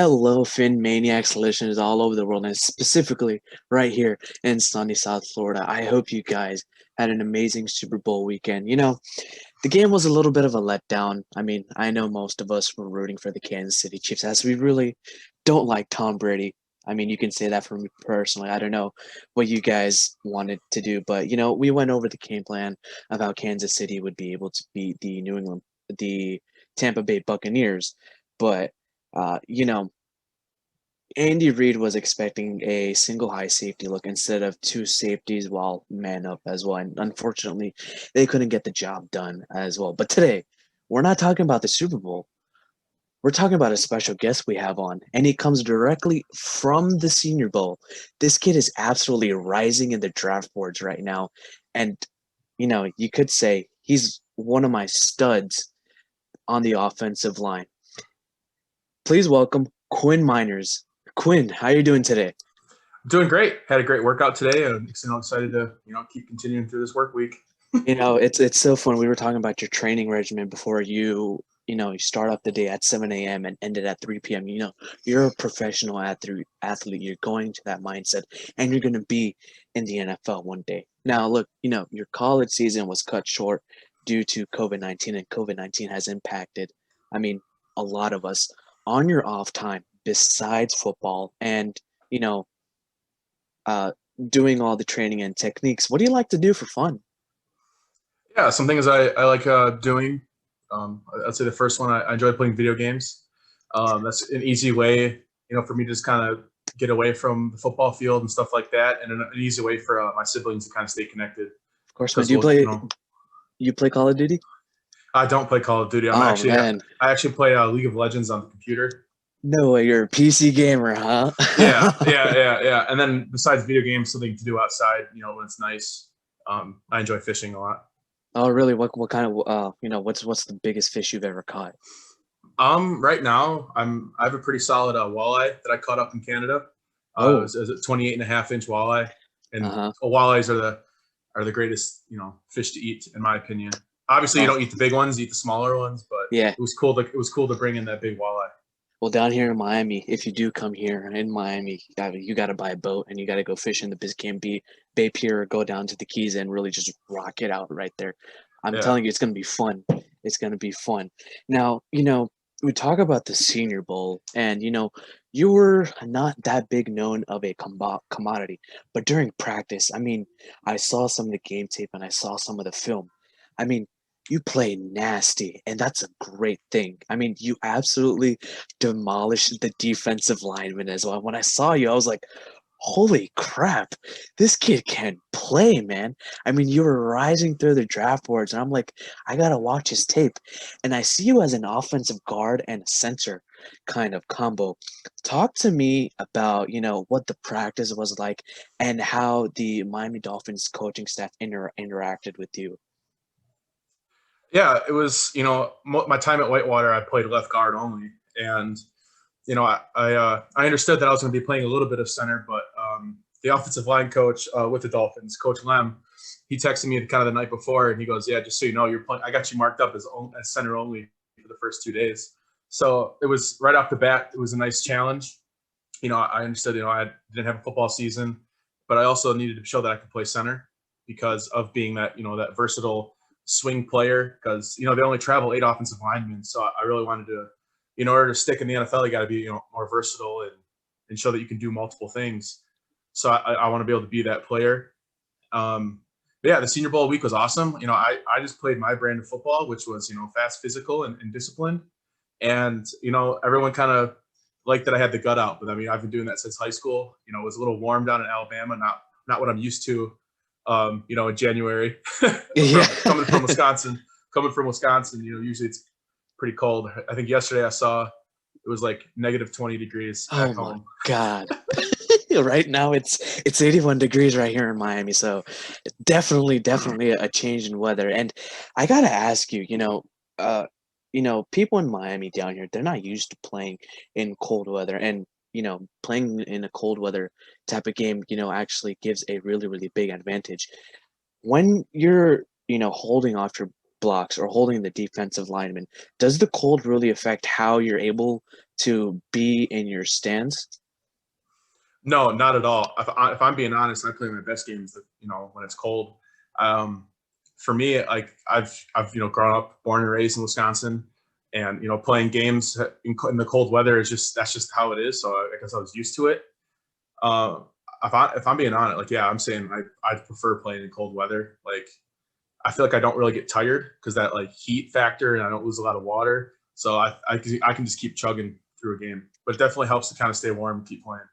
Hello, PhinManiacs listeners all over the world, and specifically right here in sunny South Florida. I hope you guys had an amazing Super Bowl weekend. The game was a little bit of a letdown. I know most of us were rooting for the Kansas City Chiefs as we really don't like Tom Brady. You can say that for me personally. I don't know what you guys wanted to do, but we went over the game plan of how Kansas City would be able to beat the Tampa Bay Buccaneers. But uh, you know, Andy Reid was expecting a single high safety look instead of two safeties while man up as well. And unfortunately, they couldn't get the job done as well. But today, we're not talking about the Super Bowl. We're talking about a special guest we have on, and he comes directly from the Senior Bowl. This kid is absolutely rising in the draft boards right now. And, you could say he's one of my studs on the offensive line. Please welcome Quinn Meinerz. Quinn, how are you doing today? Doing great. Had a great workout today. I'm excited to keep continuing through this work week. It's so fun. We were talking about your training regimen before you start off the day at 7 a.m. and ended at 3 p.m. You're a professional athlete. You're going to that mindset, and you're going to be in the NFL one day. Now, look, your college season was cut short due to COVID-19, and COVID-19 has impacted, a lot of us on your off time besides football and, you know, uh, doing all the training and techniques. What do you like to do for fun? Yeah, some things I like doing. I'd say the first one, I enjoy playing video games. That's an easy way, for me to just kind of get away from the football field and stuff like that, and an easy way for my siblings to kind of stay connected. Of course, man. Because Do you play Call of Duty? I don't play Call of Duty. Oh man, I actually play League of Legends on the computer. no way, you're a PC gamer, huh? Yeah. And then besides video games, something to do outside, when it's nice. I enjoy fishing a lot. Oh, really? What kind of what's the biggest fish you've ever caught? Right now I have a pretty solid walleye that I caught up in Canada. It Oh, was a 28 and a half inch walleye, and uh-huh. walleyes are the greatest fish to eat in my opinion. Obviously, you Oh, don't eat the big ones, you eat the smaller ones, but yeah. it was cool to bring in that big walleye. Well, down here in Miami, if you do come here in Miami, you gotta buy a boat and you gotta go fish in the Biscayne Bay Pier, or go down to the Keys and really just rock it out right there. I'm Yeah. telling you, it's gonna be fun. It's gonna be fun. Now, we talk about the Senior Bowl, and you were not that big known of a commodity, but during practice, I saw some of the game tape and I saw some of the film. I mean, you play nasty, and that's a great thing. You absolutely demolished the defensive lineman as well. When I saw you, I was like, holy crap, this kid can play, man. You were rising through the draft boards, and I'm like, I gotta watch his tape. And I see you as an offensive guard and a center kind of combo. Talk to me about, what the practice was like and how the Miami Dolphins coaching staff interacted with you. Yeah, it was, my time at Whitewater, I played left guard only. And, I understood that I was going to be playing a little bit of center, but the offensive line coach with the Dolphins, Coach Lem, he texted me kind of the night before, and he goes, yeah, just so you know, you're playing, I got you marked up as center only for the first 2 days. So it was right off the bat, it was a nice challenge. I understood, I didn't have a football season, but I also needed to show that I could play center because of being that, that versatile swing player, because, they only travel 8 offensive linemen. So I really wanted to, in order to stick in the NFL, you got to be, more versatile and show that you can do multiple things. So I want to be able to be that player. But yeah, the Senior Bowl week was awesome. I just played my brand of football, which was, fast, physical, and disciplined. And, everyone kind of liked that I had the gut out. But I've been doing that since high school. It was a little warm down in Alabama, not what I'm used to, in January. Yeah. Coming from Wisconsin, usually it's pretty cold. I think yesterday I saw it was like negative 20 degrees back Oh my home. God. Right now it's 81 degrees right here in Miami, so definitely a change in weather. And I gotta ask you, people in Miami down here, they're not used to playing in cold weather, and playing in a cold weather type of game, actually gives a really, really big advantage. When you're, holding off your blocks or holding the defensive lineman, does the cold really affect how you're able to be in your stands? No, not at all. If I'm being honest, I play my best games, when it's cold. For me, like I've grown up, born and raised in Wisconsin, and playing games in the cold weather that's just how it is. So I guess I was used to it. Uh, if I'm being honest, like I'm saying I prefer playing in cold weather. Like I feel like I don't really get tired because that like heat factor, and I don't lose a lot of water. So I can just keep chugging through a game. But it definitely helps to kind of stay warm and keep playing.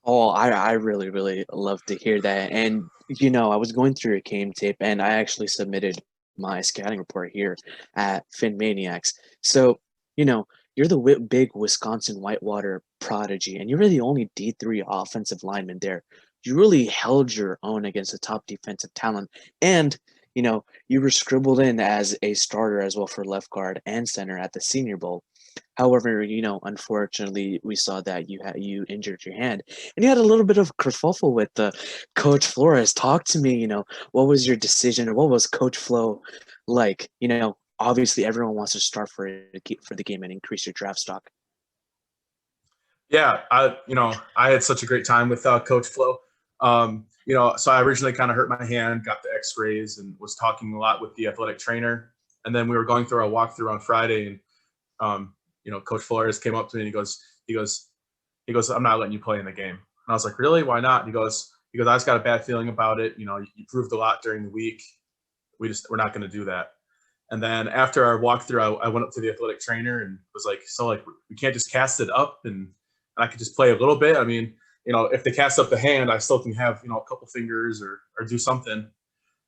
Oh, I really, really love to hear that. And, I was going through your game tape and I actually submitted my scouting report here at PhinManiacs. So, you're the big Wisconsin Whitewater prodigy, and you were the only D3 offensive lineman there. You really held your own against the top defensive talent. And, you were scribbled in as a starter as well for left guard and center at the Senior Bowl. However, unfortunately, we saw that you injured your hand, and you had a little bit of kerfuffle with Coach Flores. Talk to me. What was your decision, or what was Coach Flo like? Obviously, everyone wants to start for the game and increase your draft stock. Yeah, I had such a great time with Coach Flo. So I originally kind of hurt my hand, got the X-rays, and was talking a lot with the athletic trainer. And then we were going through our walkthrough on Friday, and Coach Flores came up to me and he goes, "I'm not letting you play in the game." And I was like, "Really? Why not?" He goes, "I just got a bad feeling about it. You proved a lot during the week. We're not going to do that." And then after our walkthrough, I went up to the athletic trainer and was like, "So like we can't just cast it up and I could just play a little bit. I mean, if they cast up the hand, I still can have a couple fingers or do something."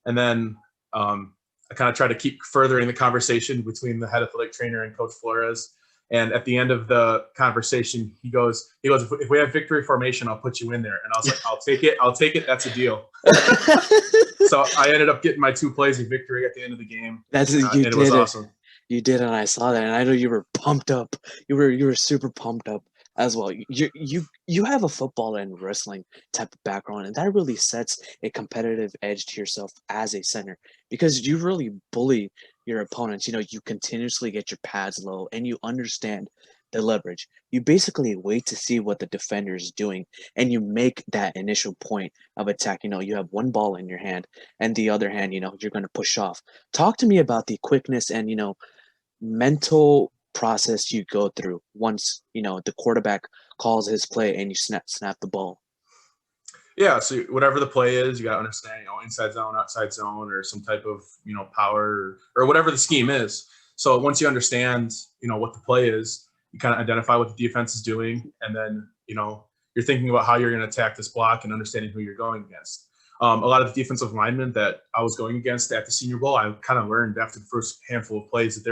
And then I kind of tried to keep furthering the conversation between the head athletic trainer and Coach Flores. And at the end of the conversation, he goes, if we have victory formation, I'll put you in there. And I was like, I'll take it. That's a deal. So I ended up getting my 2 plays of victory at the end of the game. And it was awesome. You did, and I saw that, and I know you were pumped up. You were super pumped up as well. You have a football and wrestling type of background, and that really sets a competitive edge to yourself as a center because you really bully your opponents. You continuously get your pads low, and you understand the leverage. You basically wait to see what the defender is doing, and you make that initial point of attack. You have one ball in your hand, and the other hand, you're going to push off. Talk to me about the quickness and mental process you go through once the quarterback calls his play and you snap the ball. Yeah, so whatever the play is, you got to understand, inside zone, outside zone, or some type of power or whatever the scheme is. So once you understand what the play is, you kind of identify what the defense is doing, and then you're thinking about how you're going to attack this block and understanding who you're going against. A lot of the defensive linemen that I was going against at the Senior Bowl, I kind of learned after the first handful of plays that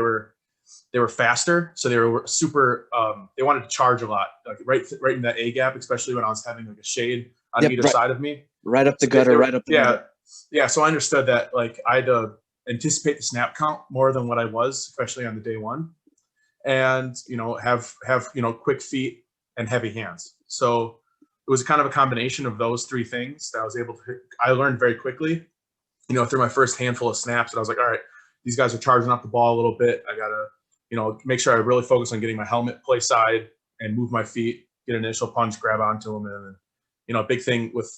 they were faster, so they were super. They wanted to charge a lot, like right in that A gap, especially when I was having like a shade on either side of me, right up the gutter, right up the gutter. Yeah. So I understood that like I had to anticipate the snap count more than what I was, especially on the day one, and have quick feet and heavy hands. So it was kind of a combination of those 3 things that I was able to. I learned very quickly, through my first handful of snaps, and I was like, all right, these guys are charging up the ball a little bit. I gotta make sure I really focus on getting my helmet play side and move my feet, get an initial punch, grab onto them. And then, a big thing with,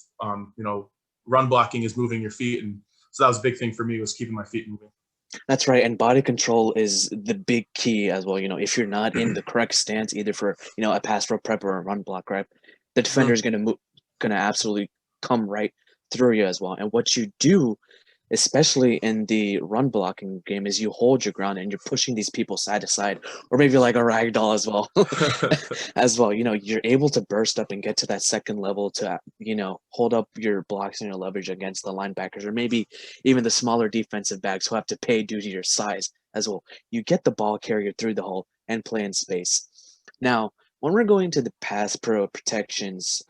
run blocking is moving your feet. And so that was a big thing for me, was keeping my feet moving. That's right. And body control is the big key as well. If you're not in the correct stance, either for, a pass for prep or a run block, right? The defender is going to absolutely come right through you as well. And what you do, especially in the run blocking game, is you hold your ground and you're pushing these people side to side, or maybe like a rag doll as well. You're able to burst up and get to that second level to, hold up your blocks and your leverage against the linebackers, or maybe even the smaller defensive backs who have to pay due to your size as well. You get the ball carrier through the hole and play in space. Now, when we're going to the pass pro protections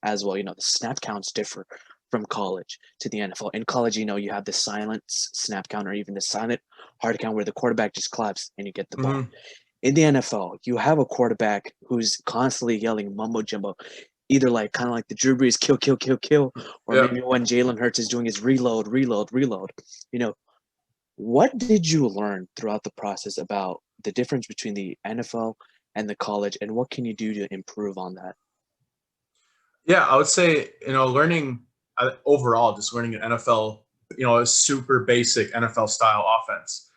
as well, the snap counts differ from college to the NFL. In college, you have the silent snap count or even the silent hard count where the quarterback just claps and you get the ball. In the NFL, you have a quarterback who's constantly yelling mumbo jumbo, either kind of like the Drew Brees kill, kill, kill, kill, or maybe when Jalen Hurts is doing his reload, reload, reload. What did you learn throughout the process about the difference between the NFL and the college, and what can you do to improve on that? Yeah, I would say, learning overall, just learning an NFL, a super basic NFL style offense.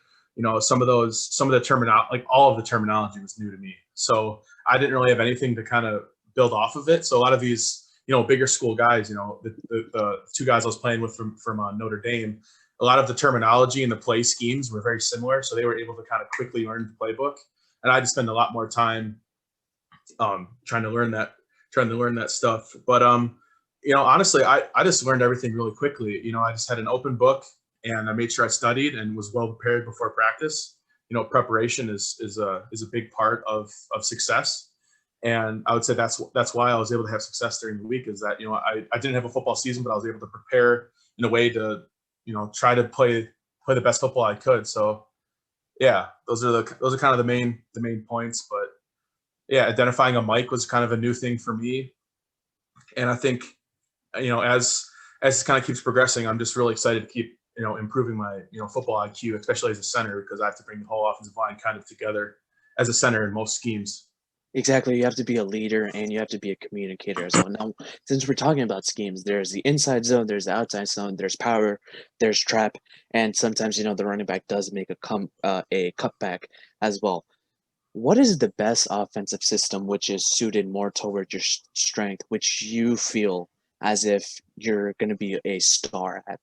Some of the terminology, like all of the terminology was new to me. So I didn't really have anything to kind of build off of it. So a lot of these, bigger school guys, the two guys I was playing with from Notre Dame, a lot of the terminology and the play schemes were very similar. So they were able to kind of quickly learn the playbook. And I had to spend a lot more time trying to learn that stuff. But honestly, I just learned everything really quickly. I just had an open book and I made sure I studied and was well prepared before practice. Preparation is a big part of success. And I would say that's why I was able to have success during the week, is that, I didn't have a football season, but I was able to prepare in a way to, try to play the best football I could. So yeah, those are kind of the main points. But yeah, identifying a mic was kind of a new thing for me. And I think, as it kind of keeps progressing, I'm just really excited to keep, improving my, football IQ, especially as a center, because I have to bring the whole offensive line kind of together as a center in most schemes. Exactly. You have to be a leader and you have to be a communicator as well. Now, since we're talking about schemes, there's the inside zone, there's the outside zone, there's power, there's trap, and sometimes, the running back does make a cutback as well. What is the best offensive system which is suited more towards your strength, which you feel as if you're going to be a star at?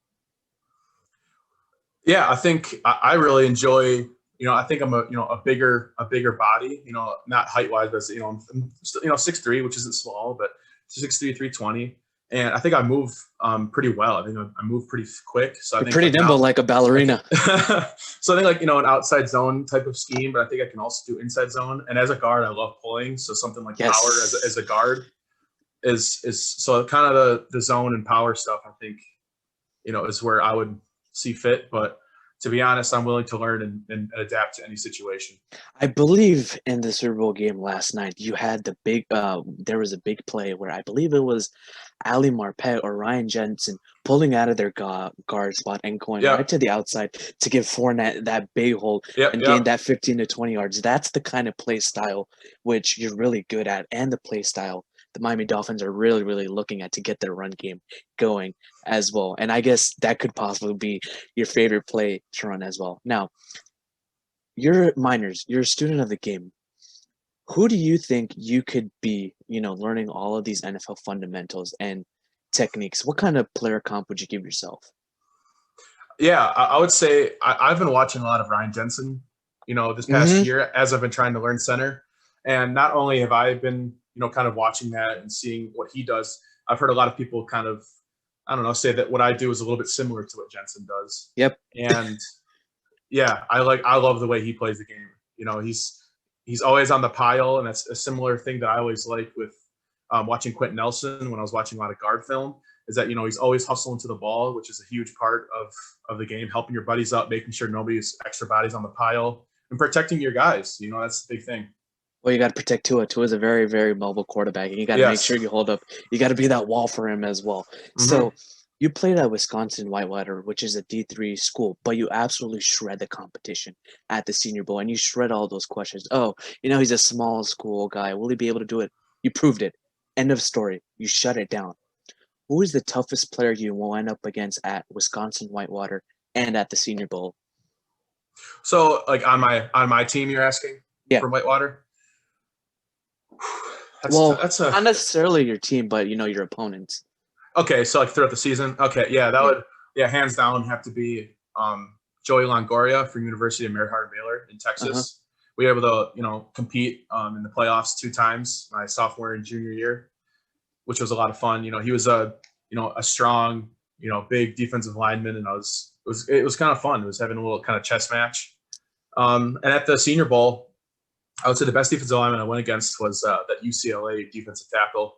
Yeah, I think I really enjoy. I think I'm a bigger body. Not height wise, but I'm 6'3", which isn't small, but 6'3", 320. And I think I move pretty well. I think I move pretty quick. So I think pretty nimble, like a ballerina. So I think an outside zone type of scheme, but I think I can also do inside zone. And as a guard, I love pulling. So something like power as a guard is so kind of the zone and power stuff. I think is where I would see fit. But to be honest, I'm willing to learn and adapt to any situation. I believe in the Super Bowl game last night, you had the big, there was a big play where I believe it was Ali Marpet or Ryan Jensen pulling out of their guard spot and going right to the outside to give Fournette that big hole and gain that 15 to 20 yards. That's the kind of play style which you're really good at, and the play style the Miami Dolphins are really, really looking at to get their run game going as well. And I guess that could possibly be your favorite play to run as well. Now, you're Meinerz, you're a student of the game. Who do you think you could be, learning all of these NFL fundamentals and techniques? What kind of player comp would you give yourself? Yeah, I would say I've been watching a lot of Ryan Jensen, this past year as I've been trying to learn center. And not only have I been, kind of watching that and seeing what he does, I've heard a lot of people kind of, say that what I do is a little bit similar to what Jensen does. Yep. And yeah, I love the way he plays the game. He's always on the pile, and that's a similar thing that I always like with watching Quentin Nelson when I was watching a lot of guard film, is that, he's always hustling to the ball, which is a huge part of the game, helping your buddies up, making sure nobody's extra bodies on the pile, and protecting your guys. That's the big thing. Well, you got to protect Tua. Tua is a very, very mobile quarterback, and you got to make sure you hold up. You got to be that wall for him as well. So you played at Wisconsin Whitewater, which is a D3 school, but you absolutely shred the competition at the Senior Bowl, and you shred all those questions. Oh, he's a small school guy. Will he be able to do it? You proved it. End of story. You shut it down. Who is the toughest player you will end up against at Wisconsin Whitewater and at the Senior Bowl? So, like on my team, you're asking? Yeah. From Whitewater? That's not necessarily your team, but your opponents. Okay, so like throughout the season. Okay, yeah, that would hands down have to be Joey Longoria from University of Mary Hardin-Baylor in Texas. We were able to compete in the playoffs 2 times my sophomore and junior year, which was a lot of fun. He was a strong big defensive lineman, and it was kind of fun. It was having a little kind of chess match. And at the Senior Bowl, I would say the best defensive lineman I went against was that UCLA defensive tackle.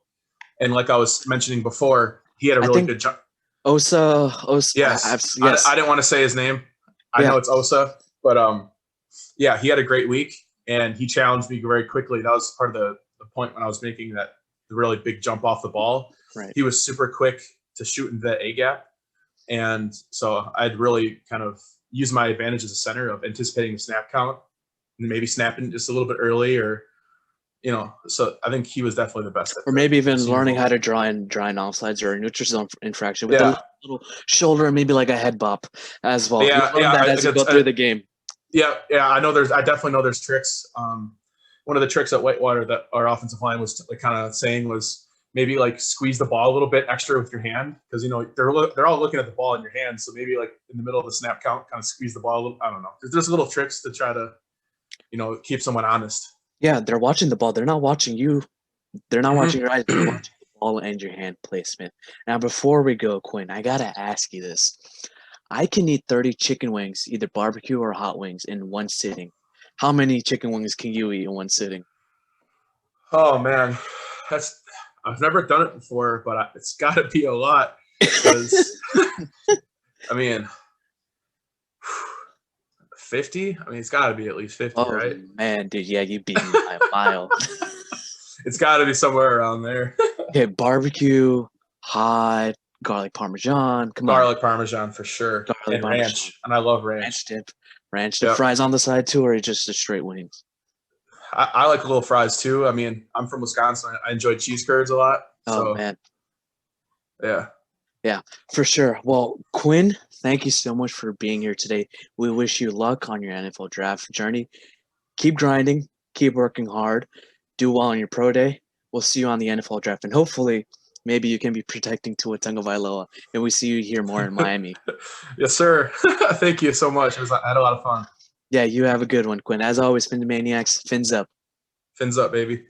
And like I was mentioning before, he had a really good jump. Osa. Yes. Yes. I didn't want to say his name. I know it's Osa, but yeah, he had a great week, and he challenged me very quickly. That was part of the point when I was making the really big jump off the ball. Right. He was super quick to shoot into that A gap. And so I'd really kind of use my advantage as a center of anticipating the snap count and maybe snapping just a little bit early, or So I think he was definitely the best. Or maybe even learning how to draw in offsides or a neutral zone infraction with Yeah. a little shoulder and maybe like a head bop as well. Yeah, You learn that as you go through the game. Yeah, I definitely know there's tricks. One of the tricks at Whitewater that our offensive line was kind of saying was maybe like squeeze the ball a little bit extra with your hand, because they're all looking at the ball in your hand. So maybe like in the middle of the snap count, kind of squeeze the ball a little. I don't know. There's little tricks to try to, keep someone honest. Yeah, they're watching the ball. They're not watching you. They're not watching your eyes. They're watching the ball and your hand placement. Now, before we go, Quinn, I gotta ask you this. I can eat 30 chicken wings, either barbecue or hot wings, in one sitting. How many chicken wings can you eat in one sitting? Oh man, I've never done it before, but it's got to be a lot. Because I mean, 50. I mean, it's got to be at least 50, right? Oh man, dude, yeah, you beat me by a mile. It's got to be somewhere around there. Okay, barbecue, hot, garlic parmesan. Come on, garlic parmesan for sure, and ranch, and I love ranch. Ranch dip, fries on the side too, or just the straight wings? I like little fries too. I mean, I'm from Wisconsin. I enjoy cheese curds a lot. Oh man, yeah, for sure. Well, Quinn, thank you so much for being here today. We wish you luck on your NFL draft journey. Keep grinding, keep working hard, do well on your pro day. We'll see you on the NFL draft, and hopefully, maybe you can be protecting Tua Tagovailoa, and we see you here more in Miami. Yes, sir. Thank you so much. I had a lot of fun. Yeah, you have a good one, Quinn. As always, PhinManiacs, fins up. Fins up, baby.